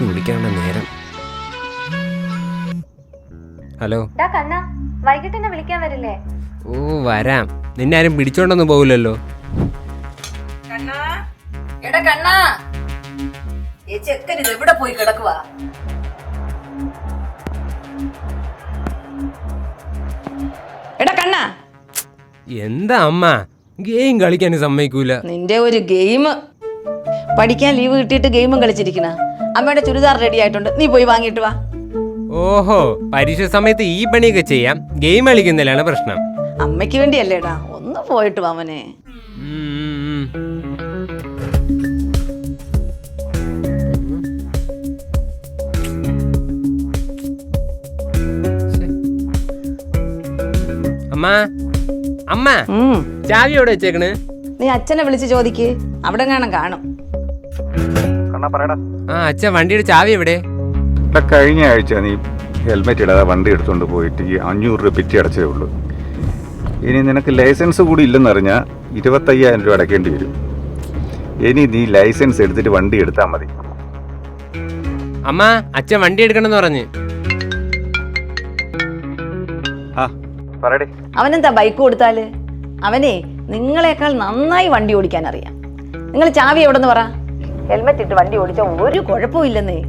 വിളിക്കാനുള്ള നേരം. ഹലോ, വൈകിട്ട് എന്നെ വിളിക്കാൻ വരില്ലേ? ഓ വരാം. നിന്നെ ആരും പിടിച്ചോണ്ടൊന്നും പോകില്ലല്ലോ. എവിടെ പോയി കിടക്കുവാ? എന്താ അമ്മ, ഗെയിം കളിക്കാൻ സമ്മതിക്കൂല. നിന്റെ ഒരു ഗെയിം. പഠിക്കാൻ ലീവ് കിട്ടിയിട്ട് ഗെയിമും കളിച്ചിരിക്കണ. അമ്മയുടെ ചുരിദാർ റെഡി ആയിട്ടുണ്ട്, നീ പോയി വാങ്ങിയിട്ട് വാ. ഓഹോ, പരീക്ഷ സമയത്ത് ഈ പണിയൊക്കെ ചെയ്യാം, ഗെയിം കളിക്കുന്നില്ലാണ് പ്രശ്നം. അമ്മയ്ക്ക് വേണ്ടിയല്ലേടാ, ഒന്ന് പോയിട്ട് വാ മോനെ. അമ്മ, അമ്മ, ചാവി എവിടെ വെച്ചേക്കണ്? നീ അച്ഛനെ വിളിച്ച് ചോദിക്ക്, അവിടെ കാണും. ആ അച്ഛൻ, വണ്ടിയുടെ ചാവി എവിടെ? കഴിഞ്ഞ ആഴ്ച നീ ഹെൽമെറ്റ് ഇടാതെ വണ്ടി എടുത്തുകൊണ്ട് പോയിട്ട് ഈ 500 രൂപ പെറ്റി അടച്ചേ ഉള്ളൂ. ഇനി നിനക്ക് ലൈസൻസ് കൂടി ഇല്ലെന്നറിഞ്ഞാൽ 25,000 രൂപ അടയ്ക്കേണ്ടി വരും. ഇനി നീ ലൈസൻസ് എടുത്തിട്ട് വണ്ടി എടുത്താൽ മതി. അമ്മ, അച്ഛൻ വണ്ടി എടുക്കണമെന്ന് പറഞ്ഞ്. അവനെന്താ ബൈക്ക് കൊടുത്താല്? അവനെ നിങ്ങളെക്കാൾ നന്നായി വണ്ടി ഓടിക്കാൻ അറിയാം. നിങ്ങൾ ചാവി എവിടെന്ന് പറ. ഹെൽമെറ്റ് ഇട്ട് വണ്ടി ഓടിച്ചാൽ ഒരു കുഴപ്പവും ഇല്ലെന്നേ.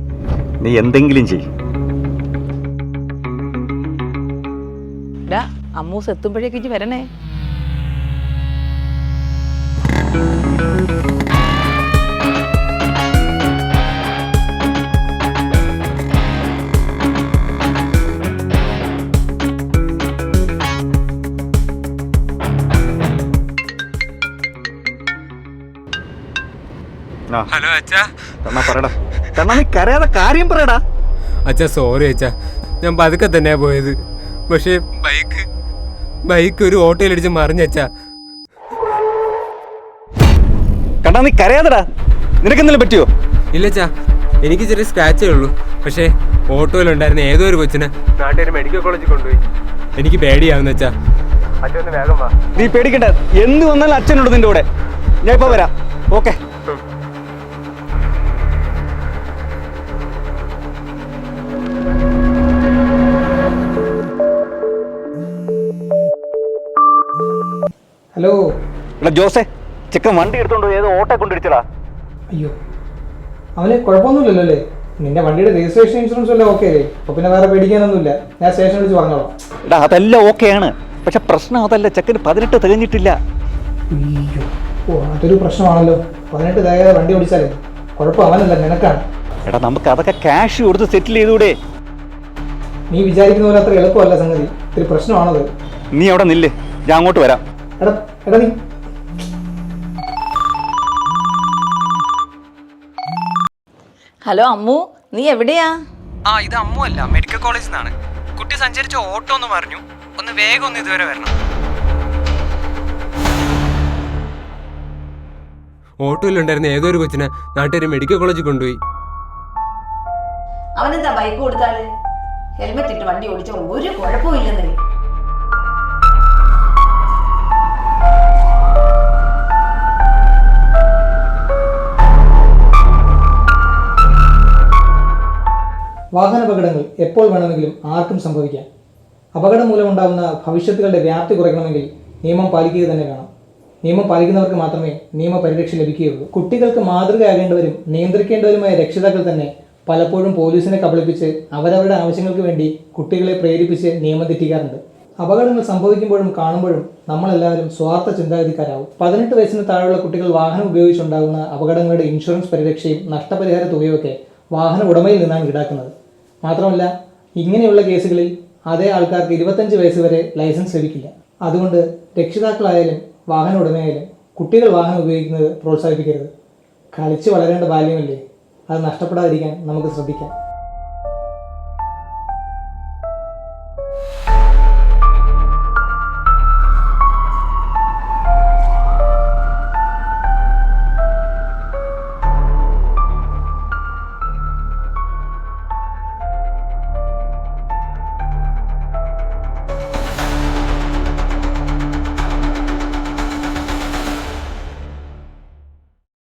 നീ എന്തെങ്കിലും ചെയ്യും. അമ്മൂസ് എത്തുമ്പോഴേക്ക് ഇജ്ജ് വരണേ. ഹലോ അച്ഛാ. നീ കരയാതെ കാര്യം പറയടാ. അച്ഛാ സോറി അച്ഛാ, ഞാൻ പതുക്കെ തന്നെയാ പോയത്. പക്ഷേ ബൈക്ക് ഒരു ഓട്ടോയിലടിച്ച് മറിഞ്ഞച്ചാ. കണ്ടാ നീ കരയാതെടാ. നിനക്കെന്തെങ്കിലും പറ്റിയോ? ഇല്ലച്ചാ, എനിക്ക് ചെറിയ സ്ക്രാച്ചേ ഉള്ളൂ. പക്ഷേ ഓട്ടോയിലുണ്ടായിരുന്ന ഏതോ ഒരു കൊച്ചിനെ നാട്ടുകാർ മെഡിക്കൽ കോളേജിൽ കൊണ്ടുപോയി. എനിക്ക് പേടിയാവുന്ന അച്ഛാ. അച്ഛൻ ഒന്ന് വേഗം വാ. നീ പേടിക്കണ്ട, എന്ത് വന്നാലും അച്ഛനുണ്ട് നിന്റെ കൂടെ. ഞാൻ ഇപ്പൊ വരാം. ഓക്കെ. ഹലോ. എടാ ജോസേ, ചെക്കൻ വണ്ടി എടുത്തോണ്ട് ഏതോ ഓട്ടോ കൊണ്ടിടിച്ചടാ. അയ്യോ, അവന് കുഴപ്പമൊന്നുമില്ലല്ലോ അല്ലേ? നിന്റെ വണ്ടിയുടെ രജിസ്ട്രേഷൻ ഇൻഷുറൻസ് എല്ലാം ഓക്കെ അല്ലേ? അപ്പൊ പിന്നെ വേറെ പേടിക്കാനൊന്നുമില്ല. ഞാൻ സ്റ്റേഷനിൽ വിളിച്ച് പറഞ്ഞോളാം. എടാ അതെല്ലാം ഓക്കെയാണ്, പക്ഷെ പ്രശ്നം അതല്ല, ചെക്കന് 18 തികഞ്ഞിട്ടില്ല. അയ്യോ, ഓ അതൊരു പ്രശ്നമാണല്ലോ. 18 തികയാതെ വണ്ടി ഓടിച്ചാലേ കുഴപ്പം അവനല്ല, നിനക്കാണ്. എടാ നമുക്ക് അതൊക്കെ ക്യാഷ് കൊടുത്ത് സെറ്റിൽ ചെയ്തൂടെ? നീ വിചാരിക്കുന്ന പോലെ അത്ര എളുപ്പമല്ല സംഗതി, ഇത്തിരി പ്രശ്നമാണത്. നീ അവിടെ നില്ല്, ഞാൻ അങ്ങോട്ട് വരാം. എടാ നീ. ഹലോ അമ്മു, നീ എവിടെയാ? ഇത് അമ്മു അല്ല, മെഡിക്കൽ കോളേജിൽ നിന്നാണ്. കുട്ടി സഞ്ചരിച്ച ഓട്ടോ ഒന്ന് പറഞ്ഞു, ഒന്ന് വേഗം ഒന്ന് ഇതുവരെ വരണം. ഓട്ടോയിലുണ്ടായിരുന്ന ഏതോ ഒരു കൊച്ചിനെ നാട്ടുകാർ മെഡിക്കൽ കോളേജിൽ കൊണ്ടുപോയി. അവനെന്താ ബൈക്ക് കൊടുത്താല്? ഹെൽമെറ്റ് ഇട്ട് വണ്ടി ഓടിച്ചാൽ ഒരു കുഴപ്പവും ഇല്ലെന്നേ. വാഹനാപകടങ്ങൾ എപ്പോൾ വേണമെങ്കിലും ആർക്കും സംഭവിക്കാം. അപകടം മൂലമുണ്ടാകുന്ന ഭവിഷ്യത്തുകളുടെ വ്യാപ്തി കുറയ്ക്കണമെങ്കിൽ നിയമം പാലിക്കുക തന്നെ വേണം. നിയമം പാലിക്കുന്നവർക്ക് മാത്രമേ നിയമപരിരക്ഷ ലഭിക്കുകയുള്ളൂ. കുട്ടികൾക്ക് മാതൃകയാകേണ്ടവരും നിയന്ത്രിക്കേണ്ടവരുമായ രക്ഷിതാക്കൾ തന്നെ പലപ്പോഴും പോലീസിനെ കബളിപ്പിച്ച് അവരവരുടെ ആവശ്യങ്ങൾക്ക് വേണ്ടി കുട്ടികളെ പ്രേരിപ്പിച്ച് നിയമം തെറ്റിക്കാറുണ്ട്. അപകടങ്ങൾ സംഭവിക്കുമ്പോഴും കാണുമ്പോഴും നമ്മളെല്ലാവരും സ്വാർത്ഥ ചിന്താഗതിക്കാരാവും. 18 വയസ്സിന് താഴെയുള്ള കുട്ടികൾ വാഹനം ഉപയോഗിച്ചുണ്ടാകുന്ന അപകടങ്ങളുടെ ഇൻഷുറൻസ് പരിരക്ഷയും നഷ്ടപരിഹാര തുകയുമൊക്കെ വാഹന ഉടമയിൽ നിന്നാണ് ഈടാക്കുന്നത്. മാത്രമല്ല, ഇങ്ങനെയുള്ള കേസുകളിൽ അതേ ആൾക്കാർക്ക് 25 വയസ്സ് വരെ ലൈസൻസ് ലഭിക്കില്ല. അതുകൊണ്ട് രക്ഷിതാക്കളായാലും വാഹന ഉടമയായാലും കുട്ടികൾ വാഹനം ഉപയോഗിക്കുന്നത് പ്രോത്സാഹിപ്പിക്കരുത്. കളിച്ച് വളരേണ്ട ബാല്യമല്ലേ, അത് നഷ്ടപ്പെടാതിരിക്കാൻ നമുക്ക് ശ്രദ്ധിക്കാം.